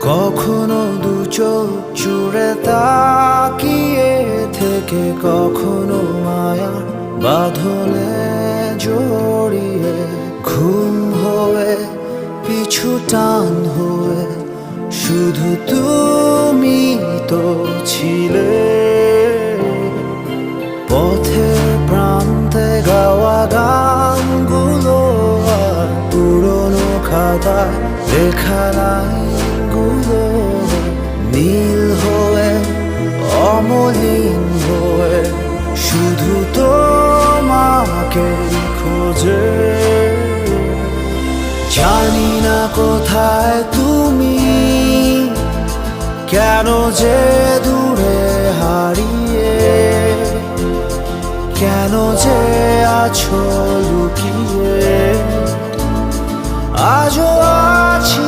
কখনো দু চোখ জুড়ে তাকিয়ে থেকে, কখনো মায়া বাঁধনে জড়িয়ে, ঘুম হয়ে পিছু টান হয়ে শুধু তুমি তো ছিলে। পথের প্রান্তে গাওয়া গানগুলো আর পুরনো খাতায় লেখা লাইনগুলো নীল হয়ে অমলিন হয়ে শুধু তোমাকে খোঁজে। জানি না কোথায় তুমি, কেন যে দূরে হারিয়ে, কেন যে আছো লুকিয়ে। আজও আছি